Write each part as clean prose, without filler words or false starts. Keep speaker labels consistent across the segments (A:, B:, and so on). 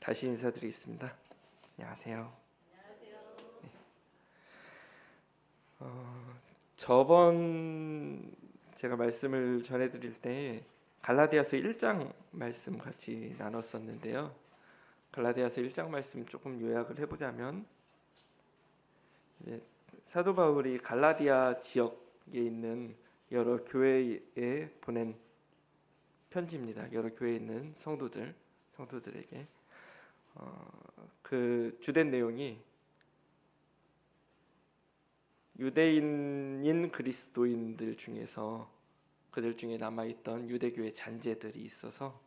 A: 다시 인사드리겠습니다. 안녕하세요. 네. 저번 제가 말씀을 전해드릴 때 갈라디아서 1장 말씀 같이 나눴었는데요. 갈라디아서 1장 말씀 조금 요약을 해보자면, 사도 바울이 갈라디아 지역에 있는 여러 교회에 보낸 편지입니다. 여러 교회에 있는 성도들에게 그 주된 내용이 유대인인 그리스도인들 중에서 그들 중에 남아있던 유대교의 잔재들이 있어서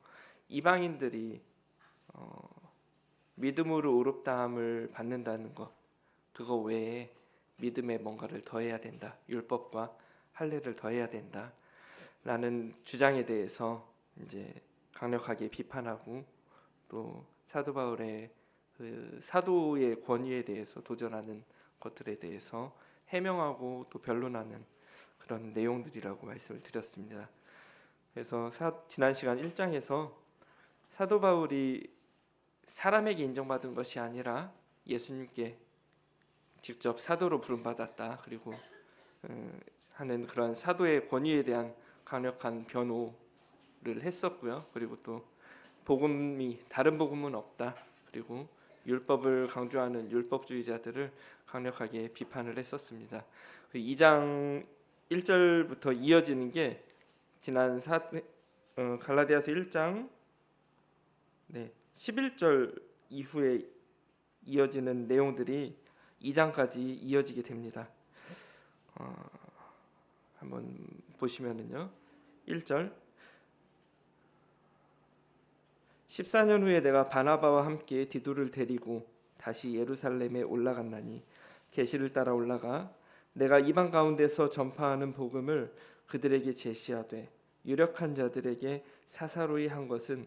A: 이방인들이 믿음으로 의롭다함을 받는다는 것, 그거 외에 믿음에 뭔가를 더해야 된다, 율법과 할례를 더해야 된다 라는 주장에 대해서 이제 강력하게 비판하고, 또 사도 바울의 그 사도의 권위에 대해서 도전하는 것들에 대해서 해명하고 또 변론하는 그런 내용들이라고 말씀을 드렸습니다. 그래서 지난 시간 1장에서 사도 바울이 사람에게 인정받은 것이 아니라 예수님께 직접 사도로 부름받았다, 그리고 하는 그런 사도의 권위에 대한 강력한 변호를 했었고요. 그리고 또 복음이 다른 복음은 없다, 그리고 율법을 강조하는 율법주의자들을 강력하게 비판을 했었습니다. 2장 1절부터 이어지는 게 지난 갈라디아서 1장 11절 이후에 이어지는 내용들이 2장까지 이어지게 됩니다. 한번 보시면은요, 1절 14년 후에 내가 바나바와 함께 디도를 데리고 다시 예루살렘에 올라갔나니 계시를 따라 올라가 내가 이방 가운데서 전파하는 복음을 그들에게 제시하되 유력한 자들에게 사사로이 한 것은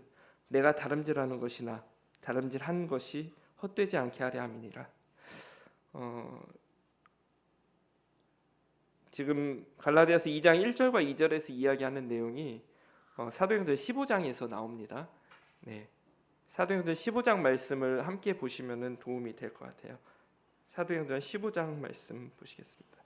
A: 내가 다름질하는 것이나 다름질한 것이 헛되지 않게 하려 함이니라. 지금 갈라디아서 2장 1절과 2절에서 이야기하는 내용이 사도행전 15장에서 나옵니다. 사도행전 15장 말씀을 함께 보시면 도움이 될 것 같아요. 사도행전 15장 말씀 보시겠습니다.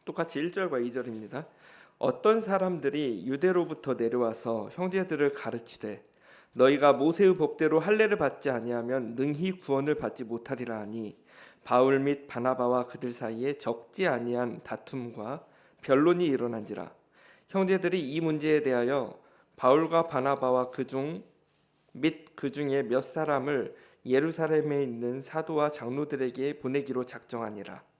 A: 똑같이 1절과 2절입니다. 어떤 사람들이 유대로부터 내려와서 형제들을 가르치되 너희가 모세의 법대로 할례를 받지 아니하면 능히 구원을 받지 못하리라 하니 바울 및 바나바와 그들 사이에 적지 아니한 다툼과 변론이 일어난지라. 형제들이 이 문제에 대하여 바울과 바나바와 그중 및 그 중에 몇 사람을 예루살렘에 있는 사도와 장로들에게 보내기로 작정하니라.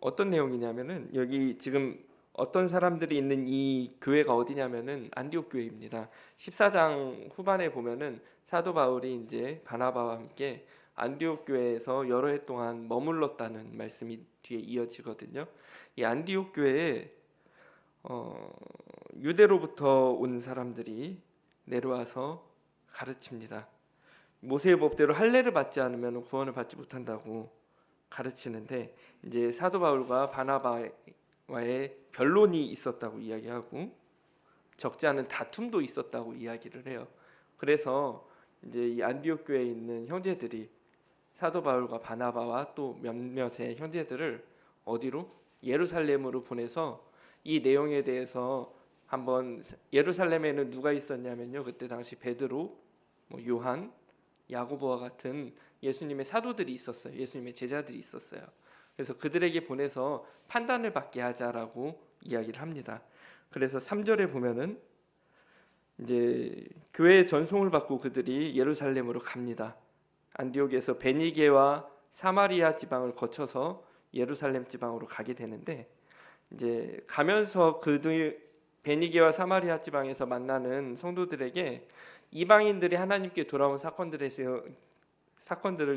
A: 어떤 내용이냐면은, 여기 지금 어떤 사람들이 있는 이 교회가 어디냐면은 안디옥 교회입니다. 14장 후반에 보면은 사도 바울이 이제 바나바와 함께 안디옥 교회에서 여러 해 동안 머물렀다는 말씀이 뒤에 이어지거든요. 이 안디옥 교회에 유대로부터 온 사람들이 내려와서 가르칩니다. 모세의 법대로 할례를 받지 않으면 구원을 받지 못한다고 가르치는데, 이제 사도 바울과 바나바와의 변론이 있었다고 이야기하고 적지 않은 다툼도 있었다고 이야기를 해요. 그래서 이제 이 안디옥 교회에 있는 형제들이 사도 바울과 바나바와 또 몇몇의 형제들을 어디로? 예루살렘으로 보내서 이 내용에 대해서 한번, 예루살렘에는 누가 있었냐면요, 그때 당시 베드로, 요한, 야고보와 같은 예수님의 사도들이 있었어요. 예수님의 제자들이 있었어요. 그래서 그들에게 보내서 판단을 받게 하자라고 이야기를 합니다. 그래서 3절에 보면은 이제 교회의 전송을 받고 그들이 예루살렘으로 갑니다. 안디옥에서 베니게와 사마리아 지방을 거쳐서 예루살렘 지방으로 가게 되는데, 이제 가면서 그들 베니게와 사마리아 지방에서 만나는 성도들에게 이방인들이 하나님께 돌아온 사건들을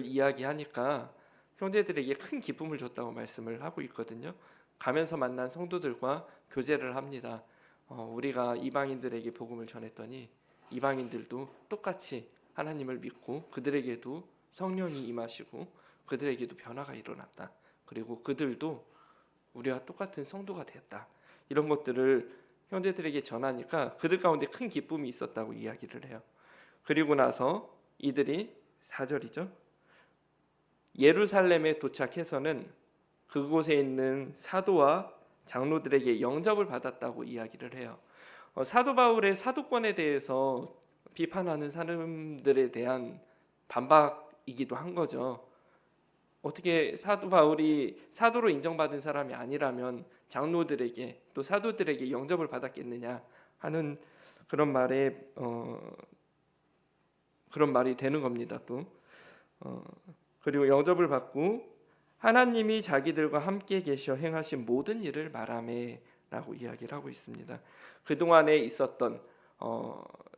A: 이야기하니까 형제들에게 큰 기쁨을 줬다고 말씀을 하고 있거든요. 가면서 만난 성도들과 교제를 합니다. 우리가 이방인들에게 복음을 전했더니 이방인들도 똑같이 하나님을 믿고 그들에게도 성령이 임하시고 그들에게도 변화가 일어났다. 그리고 그들도 우리와 똑같은 성도가 되었다. 이런 것들을 형제들에게 전하니까 그들 가운데 큰 기쁨이 있었다고 이야기를 해요. 그리고 나서 이들이 4절이죠. 예루살렘에 도착해서는 그곳에 있는 사도와 장로들에게 영접을 받았다고 이야기를 해요. 사도 바울의 사도권에 대해서 비판하는 사람들에 대한 반박이기도 한 거죠. 어떻게 사도 바울이 사도로 인정받은 사람이 아니라면 장로들에게 또 사도들에게 영접을 받았겠느냐 하는 그런 말이 되는 겁니다. 또 그리고 영접을 받고 하나님이 자기들과 함께 계셔 행하신 모든 일을 말하매라고 이야기를 하고 있습니다. 그동안에 있었던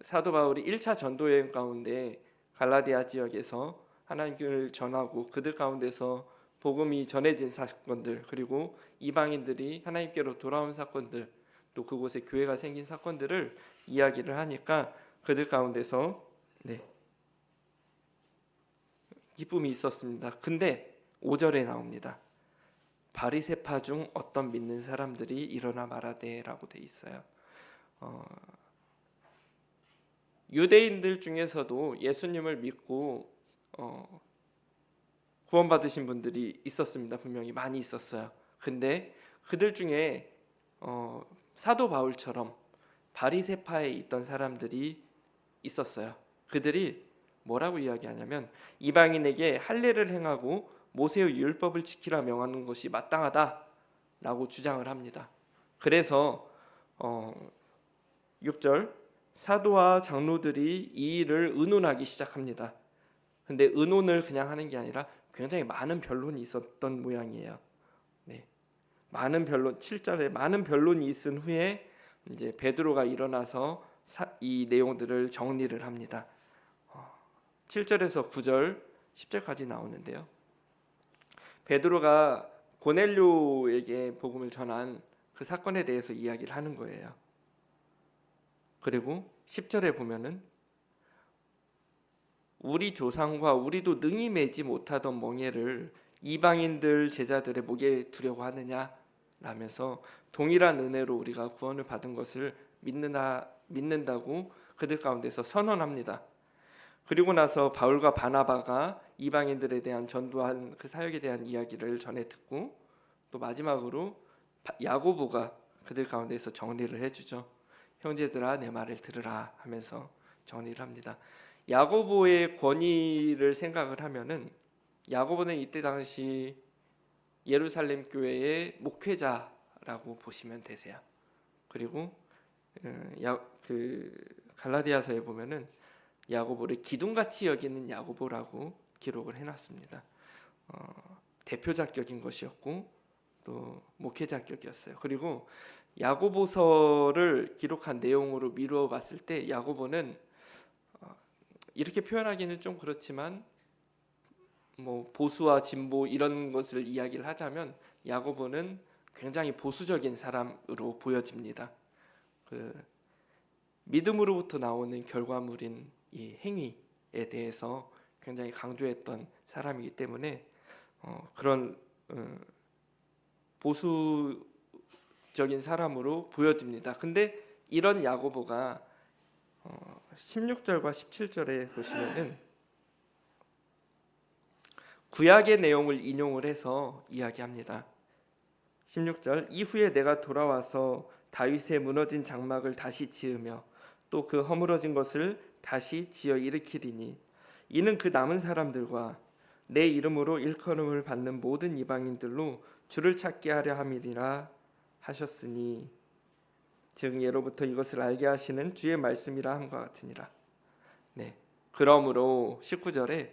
A: 사도 바울이 1차 전도 여행 가운데 갈라디아 지역에서 하나님을 전하고 그들 가운데서 복음이 전해진 사건들, 그리고 이방인들이 하나님께로 돌아온 사건들, 또 그곳에 교회가 생긴 사건들을 이야기를 하니까 그들 가운데서 기쁨이 있었습니다. 근데 5절에 나옵니다. 바리새파 중 어떤 믿는 사람들이 일어나 말하되라고 돼 있어요. 유대인들 중에서도 예수님을 믿고 구원받으신 분들이 있었습니다. 분명히 많이 있었어요. 근데 그들 중에 사도 바울처럼 바리새파에 있던 사람들이 있었어요. 그들이 뭐라고 이야기하냐면 이방인에게 할례를 행하고 모세의 율법을 지키라 명하는 것이 마땅하다라고 주장을 합니다. 그래서 6절 사도와 장로들이 이 일을 의논하기 시작합니다. 근데 의논을 그냥 하는 게 아니라 굉장히 많은 변론이 있었던 모양이에요. 많은 변론, 7절에 많은 변론이 있은 후에 이제 베드로가 일어나서 이 내용들을 정리를 합니다. 7절에서 9절, 10절까지 나오는데요. 베드로가 고넬료에게 복음을 전한 그 사건에 대해서 이야기를 하는 거예요. 그리고 10절에 보면은 우리 조상과 우리도 능히 매지 못하던 멍에를 이방인들 제자들의 목에 두려고 하느냐 라면서 동일한 은혜로 우리가 구원을 받은 것을 믿는다고 그들 가운데서 선언합니다. 그리고 나서 바울과 바나바가 이방인들에 대한 전도한 그 사역에 대한 이야기를 전해 듣고 또 마지막으로 야고보가 그들 가운데서 정리를 해주죠. 형제들아 내 말을 들으라 하면서 정리를 합니다. 야고보의 권위를 생각을 하면은 야고보는 이때 당시 예루살렘 교회의 목회자라고 보시면 되세요. 그리고 갈라디아서에 보면은 야고보를 기둥같이 여기는 야고보라고 기록을 해놨습니다. 대표자격인 것이었고 또 목회자격이었어요. 그리고 야고보서를 기록한 내용으로 미루어 봤을 때 야고보는 이렇게 표현하기는 좀 그렇지만 뭐 보수와 진보 이런 것을 이야기를 하자면 야고보는 굉장히 보수적인 사람으로 보여집니다. 그 믿음으로부터 나오는 결과물인 이 행위에 대해서 굉장히 강조했던 사람이기 때문에 그런 보수적인 사람으로 보여집니다. 근데 이런 야고보가 16절과 17절에 보시면은 구약의 내용을 인용을 해서 이야기합니다. 16절 이후에 내가 돌아와서 다윗의 무너진 장막을 다시 지으며 또 그 허물어진 것을 다시 지어 일으키리니 이는 그 남은 사람들과 내 이름으로 일컬음을 받는 모든 이방인들로 주를 찾게 하려 함이리라 하셨으니 즉 예로부터 이것을 알게 하시는 주의 말씀이라 함과 같으니라. 그러므로 19절에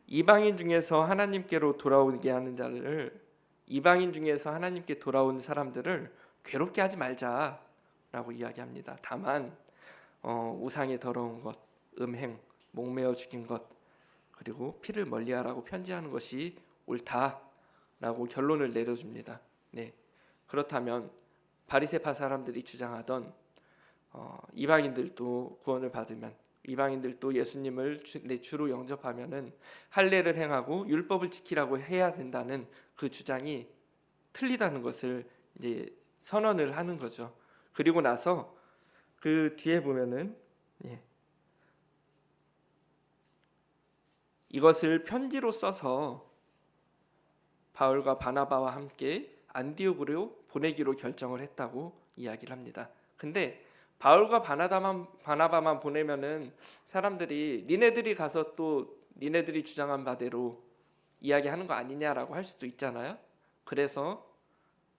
A: 이방인 중에서 하나님께로 돌아오게 하는 자를 이방인 중에서 하나님께 돌아온 사람들을 괴롭게 하지 말자라고 이야기합니다. 다만 우상의 더러운 것, 음행, 목매어 죽인 것, 그리고 피를 멀리하라고 편지하는 것이 옳다라고 결론을 내려줍니다. 그렇다면 바리새파 사람들이 주장하던 이방인들도 구원을 받으면, 이방인들도 예수님을 내 주로 영접하면은 할례를 행하고 율법을 지키라고 해야 된다는 그 주장이 틀리다는 것을 이제 선언을 하는 거죠. 그리고 나서 그 뒤에 보면은 이것을 편지로 써서 바울과 바나바와 함께 안디옥으로 보내기로 결정을 했다고 이야기를 합니다. 근데 바울과 바나바만 보내면은 사람들이 니네들이 가서 또 니네들이 주장한 바대로 이야기하는 거 아니냐라고 할 수도 있잖아요. 그래서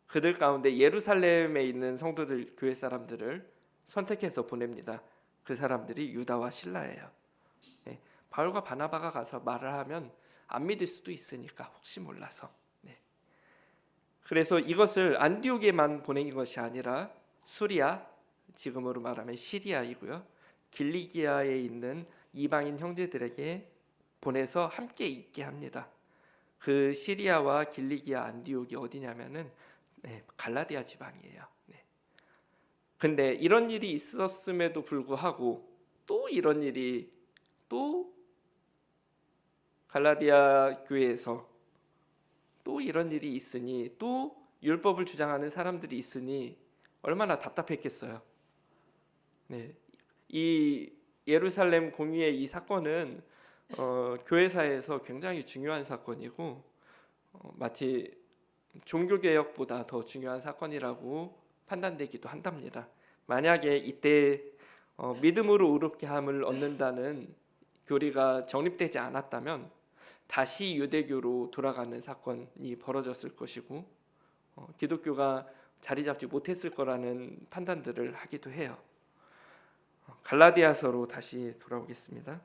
A: 그들 가운데 예루살렘에 있는 성도들, 교회 사람들을 선택해서 보냅니다. 그 사람들이 유다와 실라예요. 바울과 바나바가 가서 말을 하면 안 믿을 수도 있으니까 혹시 몰라서. 그래서 이것을 안디옥에만 보낸 것이 아니라 수리아, 지금으로 말하면 시리아이고요, 길리기아에 있는 이방인 형제들에게 보내서 함께 있게 합니다. 그 시리아와 길리기아 안디옥이 어디냐면은 갈라디아 지방이에요. 근데 이런 일이 있었음에도 불구하고 또 이런 일이 또 갈라디아 교회에서 또 이런 일이 있으니, 또 율법을 주장하는 사람들이 있으니 얼마나 답답했겠어요. 이 예루살렘 공의의 이 사건은 교회사에서 굉장히 중요한 사건이고 마치 종교개혁보다 더 중요한 사건이라고 판단되기도 한답니다. 만약에 이때 믿음으로 의롭게 함을 얻는다는 교리가 정립되지 않았다면 다시 유대교로 돌아가는 사건이 벌어졌을 것이고 기독교가 자리 잡지 못했을 거라는 판단들을 하기도 해요. 갈라디아서로 다시 돌아오겠습니다.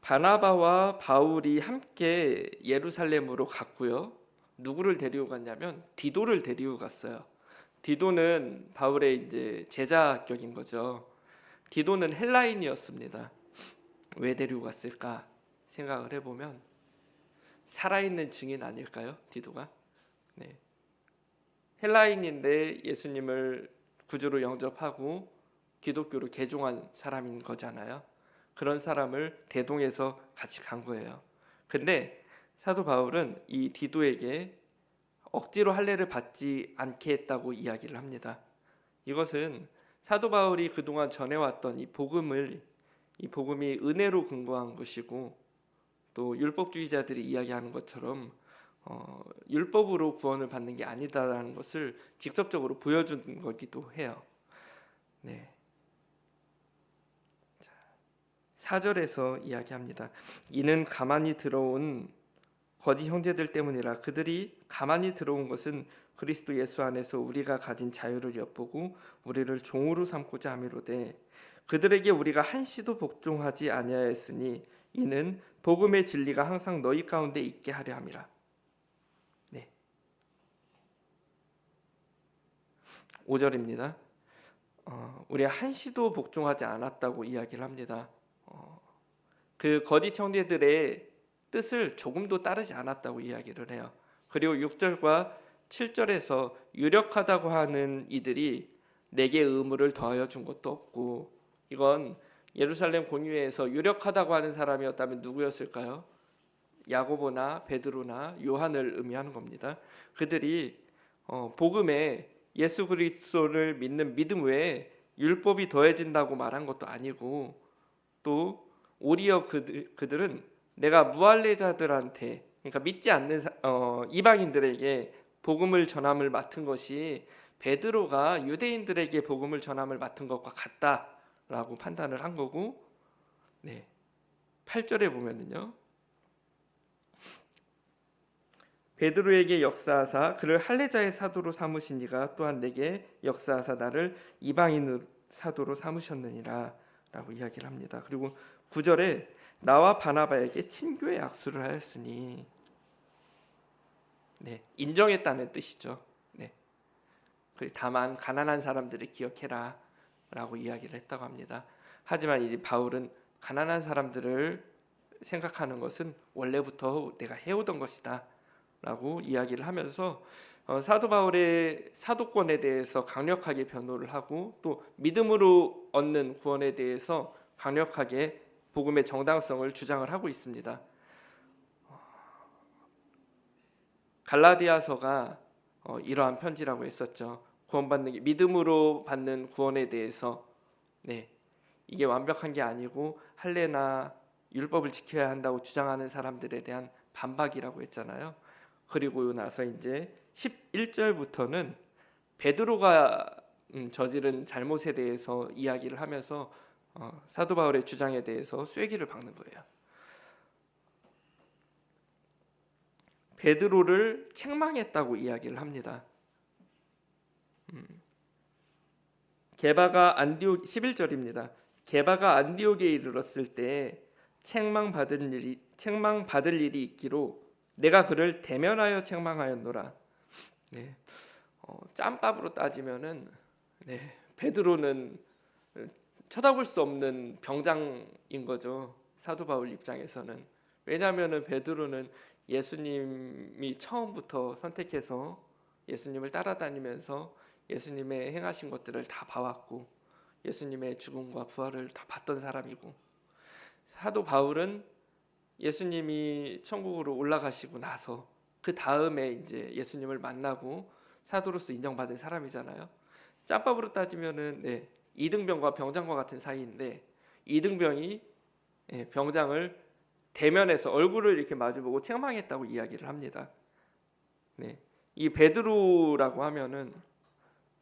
A: 바나바와 바울이 함께 예루살렘으로 갔고요. 누구를 데리고 갔냐면 디도를 데리고 갔어요. 디도는 바울의 이제 제자격인 거죠. 디도는 헬라인이었습니다. 왜 데리고 갔을까 생각을 해보면 살아있는 증인 아닐까요? 디도가? 헬라인인데 예수님을 구주로 영접하고 기독교로 개종한 사람인 거잖아요. 그런 사람을 대동해서 같이 간 거예요. 근데 사도 바울은 이 디도에게 억지로 할례를 받지 않게 했다고 이야기를 합니다. 이것은 사도 바울이 그동안 전해왔던 이 복음이 은혜로 근거한 것이고, 또 율법주의자들이 이야기하는 것처럼 율법으로 구원을 받는 게 아니다라는 것을 직접적으로 보여준 거기도 해요. 4절에서 이야기합니다. 이는 가만히 들어온 거짓 형제들 때문이라. 그들이 가만히 들어온 것은 그리스도 예수 안에서 우리가 가진 자유를 엿보고 우리를 종으로 삼고자 함이로되, 그들에게 우리가 한시도 복종하지 아니하였으니 이는 복음의 진리가 항상 너희 가운데 있게 하려 함이라. 5절입니다. 우리 한시도 복종하지 않았다고 이야기를 합니다. 그 거짓 형제들의 뜻을 조금도 따르지 않았다고 이야기를 해요. 그리고 6절과 7절에서 유력하다고 하는 이들이 내게 의무를 더하여 준 것도 없고, 이건 예루살렘 공의회에서 유력하다고 하는 사람이었다면 누구였을까요? 야고보나 베드로나 요한을 의미하는 겁니다. 그들이 복음에 예수 그리스도를 믿는 믿음 외에 율법이 더해진다고 말한 것도 아니고, 또 오히려 그들은 내가 무할례자들한테, 그러니까 믿지 않는 이방인들에게 복음을 전함을 맡은 것이 베드로가 유대인들에게 복음을 전함을 맡은 것과 같다라고 판단을 한 거고, 8절에 보면은요, 베드로에게 역사하사 그를 할례자의 사도로 삼으신 이가 또한 내게 역사하사 나를 이방인 사도로 삼으셨느니라 라고 이야기를 합니다. 그리고 9절에 나와 바나바에게 친교의 악수를 하였으니, 인정했다는 뜻이죠. 다만 가난한 사람들을 기억해라. 라고 이야기를 했다고 합니다. 하지만 이제 바울은 가난한 사람들을 생각하는 것은 원래부터 내가 해오던 것이다 라고 이야기를 하면서 사도 바울의 사도권에 대해서 강력하게 변호를 하고 또 믿음으로 얻는 구원에 대해서 강력하게 복음의 정당성을 주장을 하고 있습니다. 갈라디아서가 이러한 편지라고 했었죠. 구원받는 게 믿음으로 받는 구원에 대해서 이게 완벽한 게 아니고 할례나 율법을 지켜야 한다고 주장하는 사람들에 대한 반박이라고 했잖아요. 그리고 나서 이제 11절부터는 베드로가 저지른 잘못에 대해서 이야기를 하면서 사도 바울의 주장에 대해서 쐐기를 박는 거예요. 베드로를 책망했다고 이야기를 합니다. 게바가 안디옥 11절입니다. 게바가 안디옥에 이르렀을 때 책망받을 일이 있기로 내가 그를 대면하여 책망하였노라. 짬밥으로 따지면은 베드로는 쳐다볼 수 없는 병장인 거죠. 사도 바울 입장에서는. 왜냐하면은 베드로는 예수님이 처음부터 선택해서 예수님을 따라다니면서 예수님의 행하신 것들을 다 봐왔고 예수님의 죽음과 부활을 다 봤던 사람이고, 사도 바울은 예수님이 천국으로 올라가시고 나서 그 다음에 이제 예수님을 만나고 사도로서 인정받은 사람이잖아요. 짬밥으로 따지면은 이등병과 병장과 같은 사이인데 이등병이 병장을 대면해서 얼굴을 이렇게 마주보고 책망했다고 이야기를 합니다. 이 베드로라고 하면은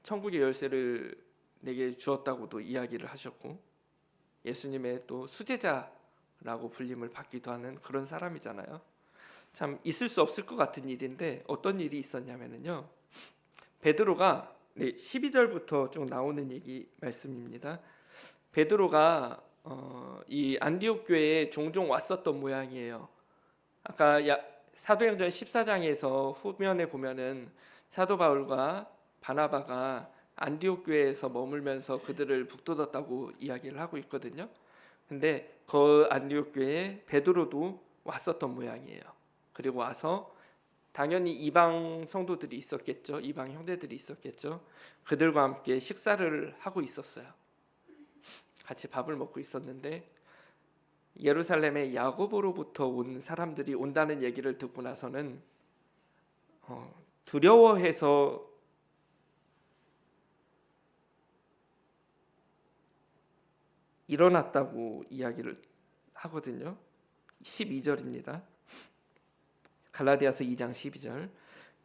A: 천국의 열쇠를 내게 주었다고도 이야기를 하셨고 예수님의 또 수제자라고 불림을 받기도 하는 그런 사람이잖아요. 참 있을 수 없을 것 같은 일인데 어떤 일이 있었냐면요. 베드로가 12절부터 쭉 나오는 얘기 말씀입니다. 베드로가 이 안디옥 교회에 종종 왔었던 모양이에요. 아까 사도행전 14장에서 후면에 보면은 사도 바울과 바나바가 안디옥 교회에서 머물면서 그들을 북돋았다고 이야기를 하고 있거든요. 근데 그 안디옥 교회에 베드로도 왔었던 모양이에요. 그리고 와서 당연히 이방 성도들이 있었겠죠. 이방 형제들이 있었겠죠. 그들과 함께 식사를 하고 있었어요. 같이 밥을 먹고 있었는데 예루살렘에 야고보로부터 온 사람들이 온다는 얘기를 듣고 나서는 두려워해서 일어났다고 이야기를 하거든요. 12절입니다. 갈라디아서 2장 12절.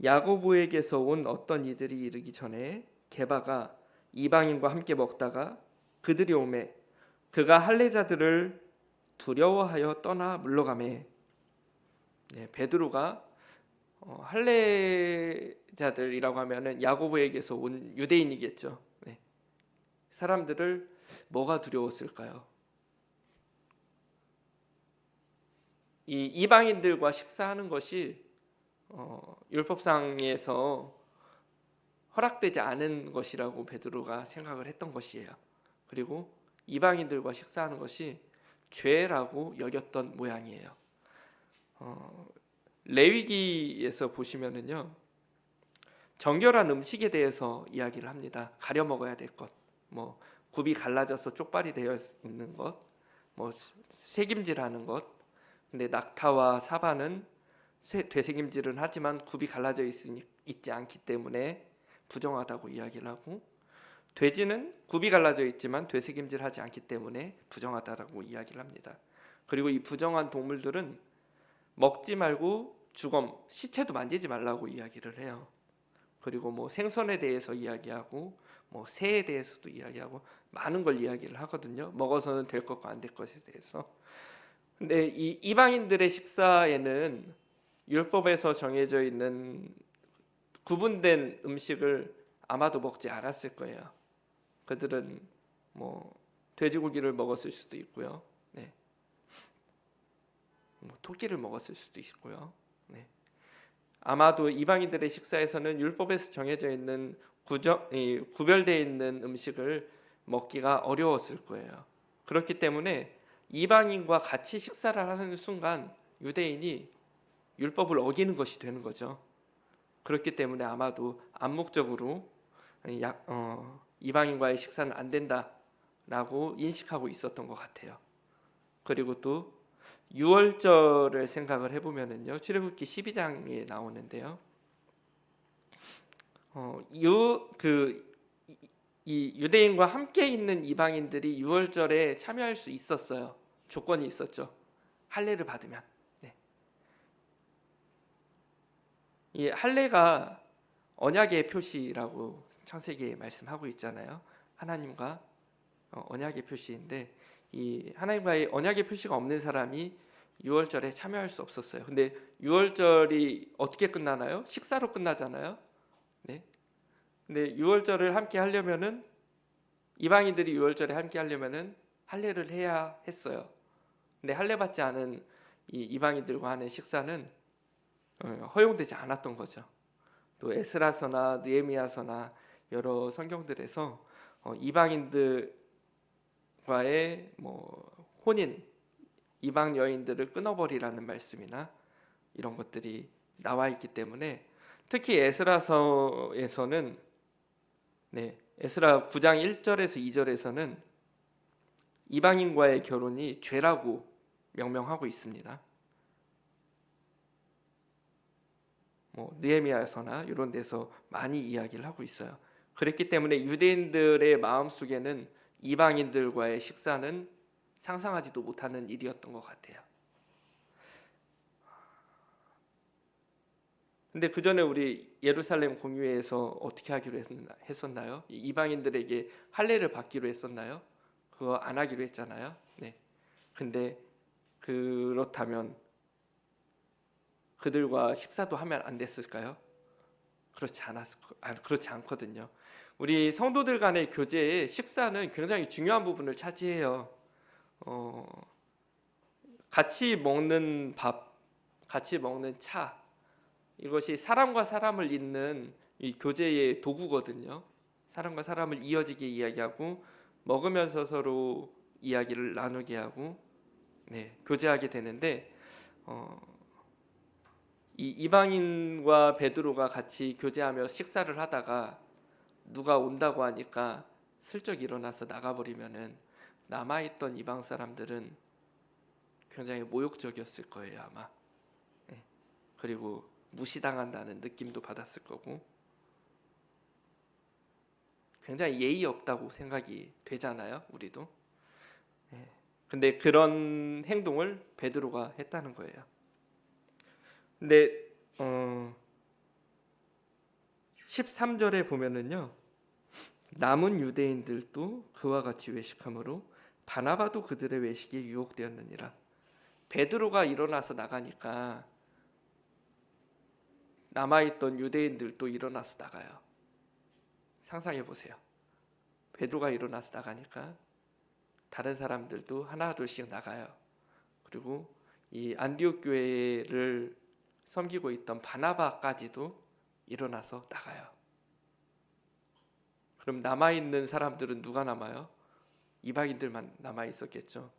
A: 야고보에게서 온 어떤 이들이 이르기 전에 게바가 이방인과 함께 먹다가 그들이 오매 그가 할례자들을 두려워하여 떠나 물러가매. 베드로가 할례자들이라고 하면은 야고보에게서 온 유대인이겠죠. 사람들을 뭐가 두려웠을까요? 이 이방인들과 식사하는 것이 율법상에서 허락되지 않은 것이라고 베드로가 생각을 했던 것이에요. 그리고 이방인들과 식사하는 것이 죄라고 여겼던 모양이에요. 레위기에서 보시면은요, 정결한 음식에 대해서 이야기를 합니다. 가려 먹어야 될 것, 뭐 굽이 갈라져서 쪽발이 되어 있는 것, 뭐 새김질하는 것. 근데 낙타와 사바는 되새김질은 하지만 굽이 갈라져 있지 않기 때문에 부정하다고 이야기를 하고, 돼지는 굽이 갈라져 있지만 되새김질하지 않기 때문에 부정하다라고 이야기를 합니다. 그리고 이 부정한 동물들은 먹지 말고 주검, 시체도 만지지 말라고 이야기를 해요. 그리고 뭐 생선에 대해서 이야기하고 뭐 새에 대해서도 이야기하고 많은 걸 이야기를 하거든요. 먹어서는 될 것과 안 될 것에 대해서. 근데 이 이방인들의 식사에는 율법에서 정해져 있는 구분된 음식을 아마도 먹지 않았을 거예요. 그들은 뭐 돼지고기를 먹었을 수도 있고요. 뭐 토끼를 먹었을 수도 있고요. 아마도 이방인들의 식사에서는 율법에서 정해져 있는 구별되어 있는 음식을 먹기가 어려웠을 거예요. 그렇기 때문에 이방인과 같이 식사를 하는 순간 유대인이 율법을 어기는 것이 되는 거죠. 그렇기 때문에 아마도 암묵적으로 이방인과의 식사는 안 된다라고 인식하고 있었던 것 같아요. 그리고 또 유월절을 생각을 해보면은요, 출애굽기 12장에 나오는데요. 이 유대인과 함께 있는 이방인들이 유월절에 참여할 수 있었어요. 조건이 있었죠. 할례를 받으면. 네. 이 할례가 언약의 표시라고 창세기에 말씀하고 있잖아요. 하나님과 언약의 표시인데, 이 하나님과의 언약의 표시가 없는 사람이 유월절에 참여할 수 없었어요. 근데 유월절이 어떻게 끝나나요? 식사로 끝나잖아요. 네. 근데 유월절을 함께 하려면은, 이방인들이 유월절에 함께 하려면은 할례를 해야 했어요. 근데 할례 받지 않은 이 이방인들과 하는 식사는 허용되지 않았던 거죠. 또 에스라서나 느헤미야서나 여러 성경들에서 이방인들과의 혼인, 이방 여인들을 끊어버리라는 말씀이나 이런 것들이 나와 있기 때문에, 특히 에스라서에서는 에스라 9장 1절에서 2절에서는 이방인과의 결혼이 죄라고 명명하고 있습니다. 느헤미야서나 이런 데서 많이 이야기를 하고 있어요. 그랬기 때문에 유대인들의 마음속에는 이방인들과의 식사는 상상하지도 못하는 일이었던 것 같아요. 근데 그 전에 우리 예루살렘 공유회에서 어떻게 하기로 했었나요? 이방인들에게 할례를 받기로 했었나요? 그거 안 하기로 했잖아요. 네. 근데 그렇다면 그들과 식사도 하면 안 됐을까요? 그렇지 않거든요. 우리 성도들 간의 교제에 식사는 굉장히 중요한 부분을 차지해요. 같이 먹는 밥, 같이 먹는 차, 이것이 사람과 사람을 잇는 이 교제의 도구거든요. 사람과 사람을 이어지게 이야기하고, 먹으면서 서로 이야기를 나누게 하고, 교제하게 되는데, 이 이방인과 베드로가 같이 교제하며 식사를 하다가 누가 온다고 하니까 슬쩍 일어나서 나가버리면은 남아있던 이방 사람들은 굉장히 모욕적이었을 거예요, 아마. 그리고 무시당한다는 느낌도 받았을 거고, 굉장히 예의 없다고 생각이 되잖아요, 우리도. 근데 그런 행동을 베드로가 했다는 거예요. 근데 13절에 보면은요, 남은 유대인들도 그와 같이 외식함으로 바나바도 그들의 외식에 유혹되었느니라. 베드로가 일어나서 나가니까 남아있던 유대인들도 일어나서 나가요. 상상해 보세요. 베드로가 일어나서 나가니까 다른 사람들도 하나 둘씩 나가요. 그리고 이 안디옥 교회를 섬기고 있던 바나바까지도 일어나서 나가요. 그럼 남아있는 사람들은 누가 남아요? 이방인들만 남아있었겠죠.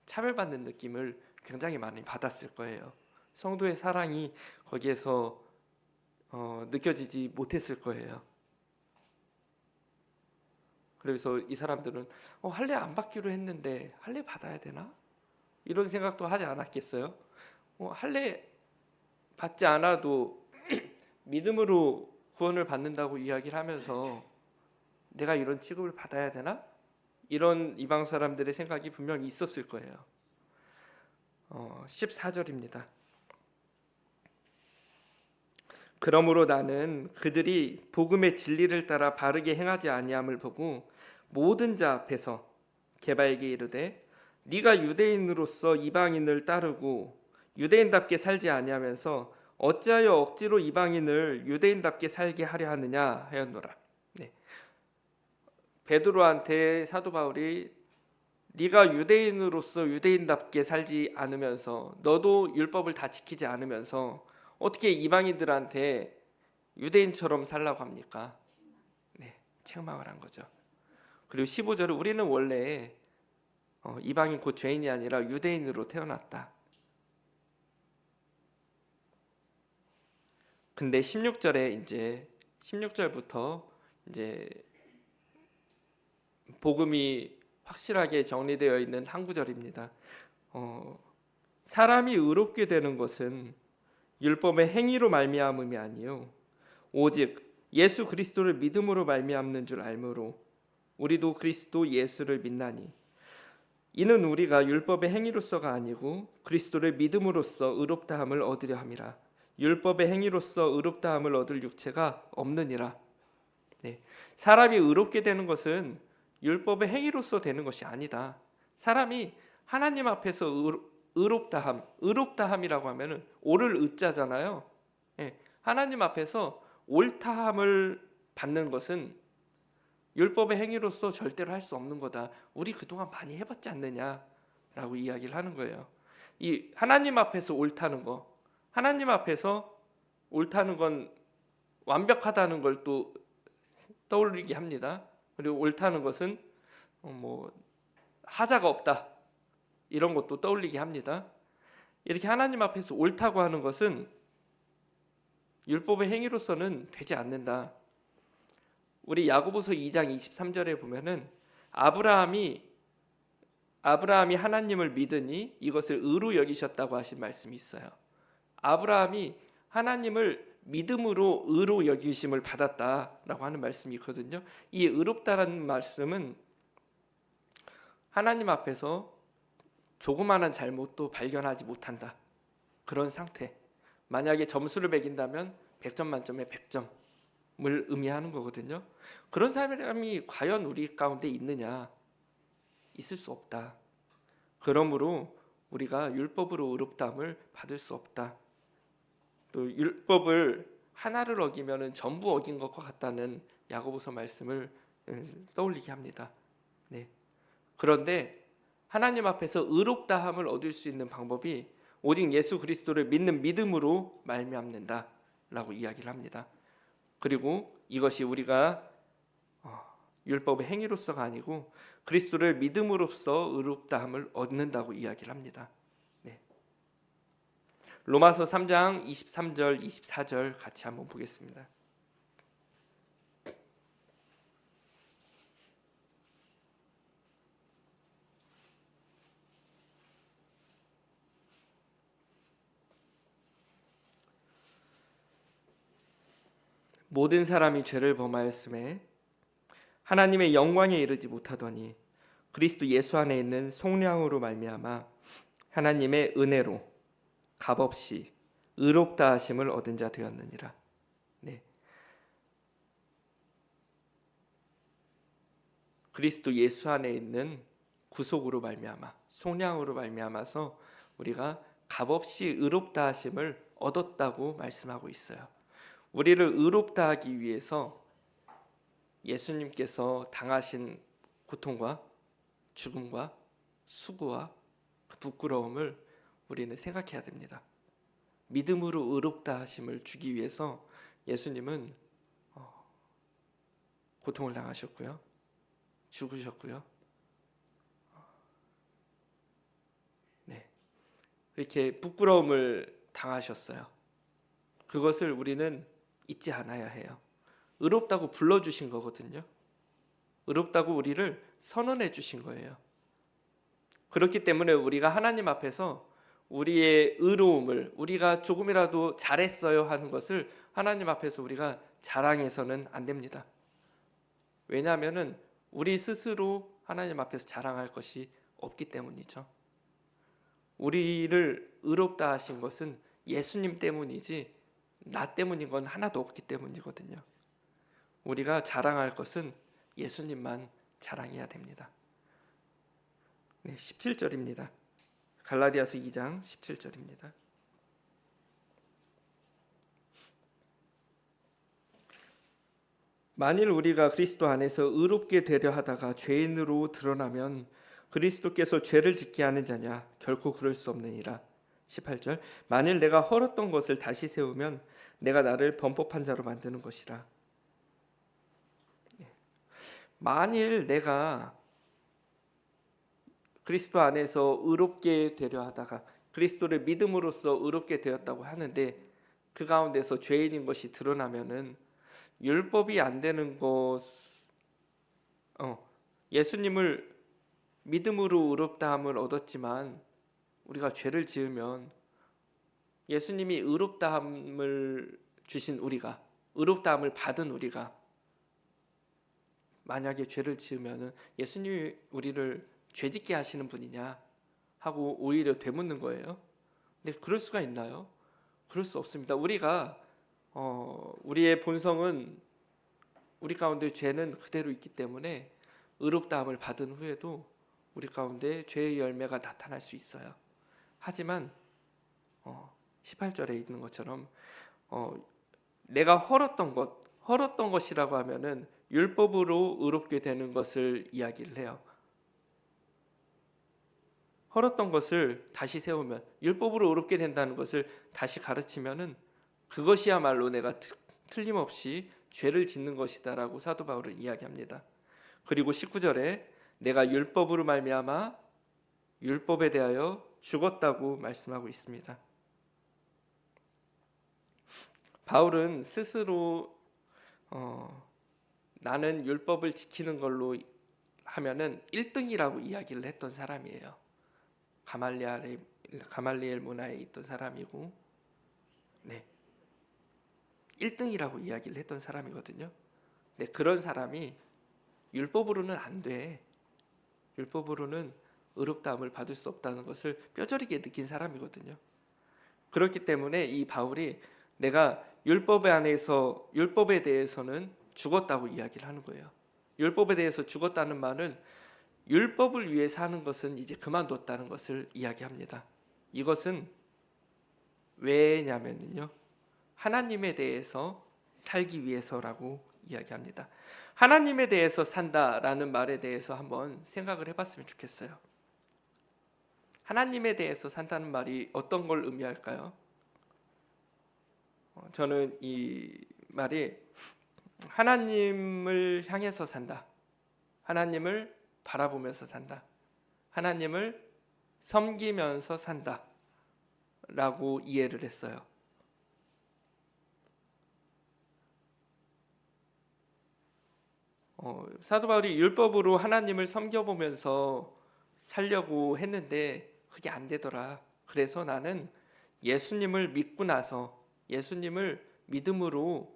A: 차별받는 느낌을 굉장히 많이 받았을 거예요. 성도의 사랑이 거기에서 느껴지지 못했을 거예요. 그래서 이 사람들은 할례 안 받기로 했는데 할례 받아야 되나? 이런 생각도 하지 않았겠어요? 할례 받지 않아도 믿음으로 구원을 받는다고 이야기를 하면서 내가 이런 취급을 받아야 되나? 이런 이방 사람들의 생각이 분명히 있었을 거예요. 14절입니다. 그러므로 나는 그들이 복음의 진리를 따라 바르게 행하지 아니함을 보고 모든 자 앞에서 게바에게 이르되 네가 유대인으로서 이방인을 따르고 유대인답게 살지 아니하면서 어찌하여 억지로 이방인을 유대인답게 살게 하려 하느냐 하였노라. 베드로한테 사도 바울이 네가 유대인으로서 유대인답게 살지 않으면서 너도 율법을 다 지키지 않으면서 어떻게 이방인들한테 유대인처럼 살라고 합니까? 책망을 한 거죠. 그리고 15절은 우리는 원래 이방인 곧 죄인이 아니라 유대인으로 태어났다. 근데 16절에 이제 16절부터 이제 복음이 확실하게 정리되어 있는 한 구절입니다. 사람이 의롭게 되는 것은 율법의 행위로 말미암음이 아니요 오직 예수 그리스도를 믿음으로 말미암는 줄 알므로 우리도 그리스도 예수를 믿나니 이는 우리가 율법의 행위로서가 아니고 그리스도를 믿음으로써 의롭다함을 얻으려 함이라. 율법의 행위로서 의롭다함을 얻을 육체가 없느니라. 네. 사람이 의롭게 되는 것은 율법의 행위로서 되는 것이 아니다. 사람이 하나님 앞에서 의롭다함이라고 하면은 오를 의자잖아요. 네. 하나님 앞에서 옳다함을 받는 것은 율법의 행위로서 절대로 할 수 없는 거다. 우리 그동안 많이 해봤지 않느냐라고 이야기를 하는 거예요. 이 하나님 앞에서 옳다는 거, 하나님 앞에서 옳다는 건 완벽하다는 걸 또 떠올리게 합니다. 그리고 옳다는 것은 하자가 없다 이런 것도 떠올리게 합니다. 이렇게 하나님 앞에서 옳다고 하는 것은 율법의 행위로서는 되지 않는다. 우리 야고보서 2장 23절에 보면은 아브라함이 하나님을 믿으니 이것을 의로 여기셨다고 하신 말씀이 있어요. 아브라함이 하나님을 믿음으로 의로 여기심을 받았다라고 하는 말씀이 있거든요. 이 의롭다라는 말씀은 하나님 앞에서 조그마한 잘못도 발견하지 못한다. 그런 상태. 만약에 점수를 매긴다면 100점 만점에 100점을 의미하는 거거든요. 그런 사람이 과연 우리 가운데 있느냐? 있을 수 없다. 그러므로 우리가 율법으로 의롭다함을 받을 수 없다. 또 율법을 하나를 어기면은 전부 어긴 것과 같다는 야고보서 말씀을 떠올리게 합니다. 네. 그런데 하나님 앞에서 의롭다함을 얻을 수 있는 방법이 오직 예수 그리스도를 믿는 믿음으로 말미암는다라고 이야기를 합니다. 그리고 이것이 우리가 율법의 행위로서가 아니고 그리스도를 믿음으로써 의롭다함을 얻는다고 이야기를 합니다. 네. 로마서 3장 23절 24절 같이 한번 보겠습니다. 모든 사람이 죄를 범하였음에 하나님의 영광에 이르지 못하더니 그리스도 예수 안에 있는 속량으로 말미암아 하나님의 은혜로 값없이 의롭다 하심을 얻은 자 되었느니라. 네. 그리스도 예수 안에 있는 구속으로 말미암아 속량으로 말미암아서 우리가 값없이 의롭다 하심을 얻었다고 말씀하고 있어요. 우리를 의롭다 하기 위해서 예수님께서 당하신 고통과 죽음과 수고와 그 부끄러움을 우리는 생각해야 됩니다. 믿음으로 의롭다 하심을 주기 위해서 예수님은 고통을 당하셨고요. 죽으셨고요. 네. 이렇게 부끄러움을 당하셨어요. 그것을 우리는 잊지 않아야 해요. 의롭다고 불러주신 거거든요. 의롭다고 우리를 선언해 주신 거예요. 그렇기 때문에 우리가 하나님 앞에서 우리의 의로움을 우리가 조금이라도 잘했어요 하는 것을 하나님 앞에서 우리가 자랑해서는 안 됩니다. 왜냐하면 우리 스스로 하나님 앞에서 자랑할 것이 없기 때문이죠. 우리를 의롭다 하신 것은 예수님 때문이지 나 때문인 건 하나도 없기 때문이거든요. 우리가 자랑할 것은 예수님만 자랑해야 됩니다. 네, 17절입니다. 갈라디아서 2장 17절입니다. 만일 우리가 그리스도 안에서 의롭게 되려 하다가 죄인으로 드러나면 그리스도께서 죄를 짓게 하는 자냐? 결코 그럴 수 없느니라. 18절 만일 내가 헐었던 것을 다시 세우면 내가 나를 범법한 자로 만드는 것이라. 만일 내가 그리스도 안에서 의롭게 되려 하다가 그리스도를 믿음으로써 의롭게 되었다고 하는데 그 가운데서 죄인인 것이 드러나면은 율법이 안 되는 것, 예수님을 믿음으로 의롭다함을 얻었지만 우리가 죄를 지으면 예수님이 의롭다함을 주신 우리가, 의롭다함을 받은 우리가 만약에 죄를 지으면은 예수님이 우리를 죄짓게 하시는 분이냐 하고 오히려 되묻는 거예요. 근데 그럴 수가 있나요? 그럴 수 없습니다. 우리가 우리의 본성은 우리 가운데 죄는 그대로 있기 때문에 의롭다함을 받은 후에도 우리 가운데 죄의 열매가 나타날 수 있어요. 하지만 18절에 있는 것처럼 내가 헐었던 것이라고 하면은 율법으로 의롭게 되는 것을 이야기를 해요. 헐었던 것을 다시 세우면 율법으로 의롭게 된다는 것을 다시 가르치면은 그것이야말로 내가 틀림없이 죄를 짓는 것이다라고 사도 바울은 이야기합니다. 그리고 19절에 내가 율법으로 말미암아 율법에 대하여 죽었다고 말씀하고 있습니다. 바울은 스스로 나는 율법을 지키는 걸로 하면은 1등이라고 이야기를 했던 사람이에요. 가말리엘 문화에 있던 사람이고, 1등이라고 이야기를 했던 사람이거든요. 근데 그런 사람이 율법으로는 안 돼. 율법으로는 의롭다함을 받을 수 없다는 것을 뼈저리게 느낀 사람이거든요. 그렇기 때문에 이 바울이 내가 율법에 대해서는 죽었다고 이야기를 하는 거예요. 율법에 대해서 죽었다는 말은 율법을 위해 사는 것은 이제 그만뒀다는 것을 이야기합니다. 이것은 왜냐면요, 하나님에 대해서 살기 위해서라고 이야기합니다. 하나님에 대해서 산다라는 말에 대해서 한번 생각을 해봤으면 좋겠어요. 하나님에 대해서 산다는 말이 어떤 걸 의미할까요? 저는 이 말이 하나님을 향해서 산다, 하나님을 바라보면서 산다, 하나님을 섬기면서 산다 라고 이해를 했어요. 사도 바울이 율법으로 하나님을 섬겨보면서 살려고 했는데 그게 안 되더라. 그래서 나는 예수님을 믿고 나서 예수님을 믿음으로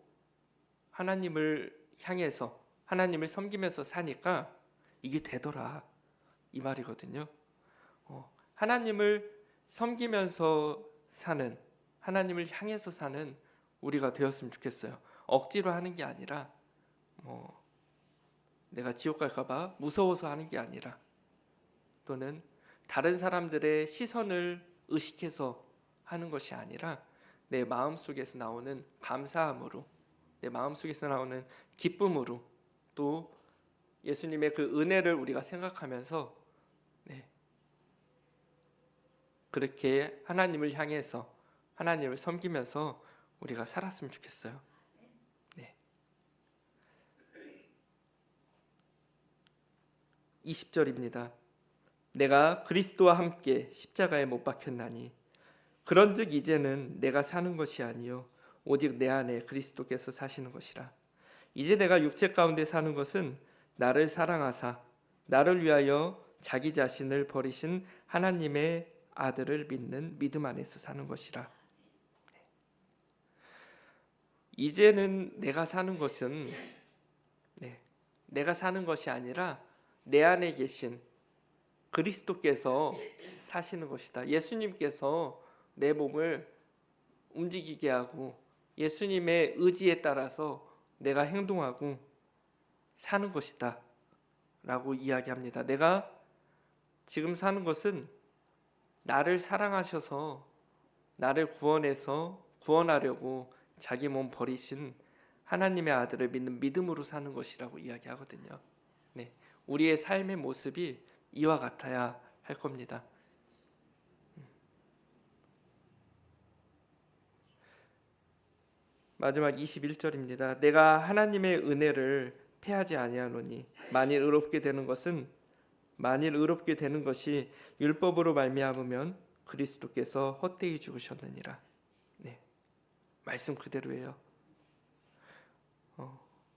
A: 하나님을 향해서 하나님을 섬기면서 사니까 이게 되더라, 이 말이거든요. 하나님을 섬기면서 사는, 하나님을 향해서 사는 우리가 되었으면 좋겠어요. 억지로 하는 게 아니라 내가 지옥 갈까 봐 무서워서 하는 게 아니라, 또는 다른 사람들의 시선을 의식해서 하는 것이 아니라 내 마음속에서 나오는 감사함으로, 내 마음속에서 나오는 기쁨으로, 또 예수님의 그 은혜를 우리가 생각하면서 그렇게 하나님을 향해서 하나님을 섬기면서 우리가 살았으면 좋겠어요. 20절입니다. 내가 그리스도와 함께 십자가에 못 박혔나니 그런즉 이제는 내가 사는 것이 아니요 오직 내 안에 그리스도께서 사시는 것이라. 이제 내가 육체 가운데 사는 것은 나를 사랑하사 나를 위하여 자기 자신을 버리신 하나님의 아들을 믿는 믿음 안에서 사는 것이라. 이제는 내가 사는 것은 내가 사는 것이 아니라 내 안에 계신 그리스도께서 사시는 것이다. 예수님께서 내 몸을 움직이게 하고 예수님의 의지에 따라서 내가 행동하고 사는 것이다 라고 이야기합니다. 내가 지금 사는 것은 나를 사랑하셔서 나를 구원하려고 자기 몸 버리신 하나님의 아들을 믿는 믿음으로 사는 것이라고 이야기하거든요. 우리의 삶의 모습이 이와 같아야 할 겁니다. 마지막 21절입니다. 내가 하나님의 은혜를 패하지 아니하노니 만일 의롭게 되는 것이 율법으로 말미암으면 그리스도께서 헛되이 죽으셨느니라. 네, 말씀 그대로예요.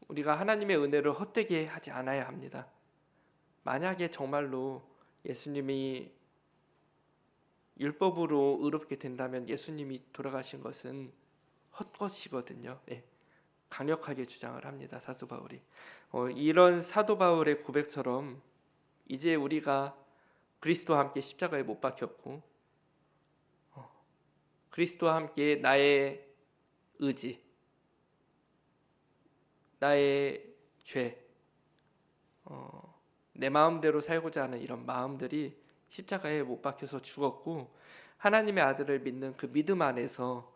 A: 우리가 하나님의 은혜를 헛되게 하지 않아야 합니다. 만약에 정말로 예수님이 율법으로 의롭게 된다면 예수님이 돌아가신 것은 헛것이거든요. 네, 강력하게 주장을 합니다. 사도 바울이. 이런 사도 바울의 고백처럼 이제 우리가 그리스도와 함께 십자가에 못 박혔고 그리스도와 함께 나의 의지, 나의 죄, 내 마음대로 살고자 하는 이런 마음들이 십자가에 못 박혀서 죽었고 하나님의 아들을 믿는 그 믿음 안에서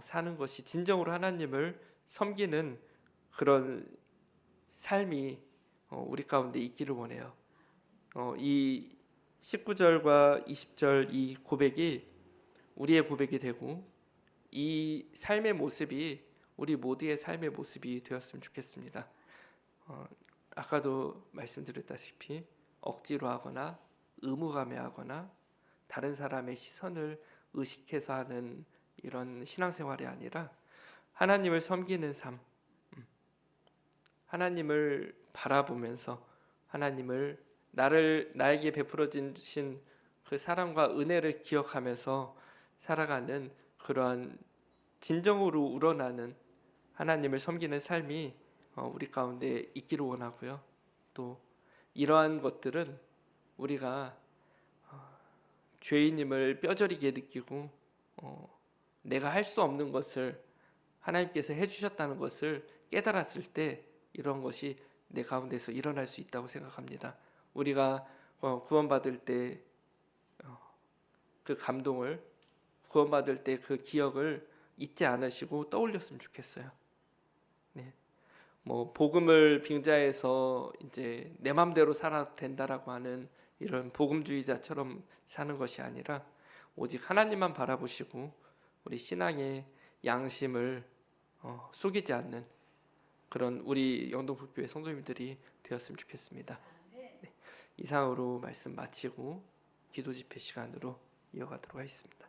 A: 사는 것이 진정으로 하나님을 섬기는 그런 삶이 우리 가운데 있기를 원해요. 이 19절과 20절 이 고백이 우리의 고백이 되고 이 삶의 모습이 우리 모두의 삶의 모습이 되었으면 좋겠습니다. 아까도 말씀드렸다시피 억지로 하거나 의무감해하거나 다른 사람의 시선을 의식해서 하는 이런 신앙생활이 아니라 하나님을 섬기는 삶, 하나님을 바라보면서 하나님을 나에게 베풀어 주신 그 사랑과 은혜를 기억하면서 살아가는 그러한 진정으로 우러나는 하나님을 섬기는 삶이 우리 가운데 있기를 원하고요. 또 이러한 것들은 우리가 죄인임을 뼈저리게 느끼고 내가 할 수 없는 것을 하나님께서 해주셨다는 것을 깨달았을 때 이런 것이 내 가운데서 일어날 수 있다고 생각합니다. 우리가 구원받을 때 그 감동을 구원받을 때 그 기억을 잊지 않으시고 떠올렸으면 좋겠어요. 네. 복음을 빙자해서 이제 내 맘대로 살아도 된다라고 하는 이런 복음주의자처럼 사는 것이 아니라 오직 하나님만 바라보시고 우리 신앙의 양심을 속이지 않는 그런 우리 영동국교회 성도님들이 되었으면 좋겠습니다. 네. 이상으로 말씀 마치고 기도 집회 시간으로 이어가도록 하겠습니다.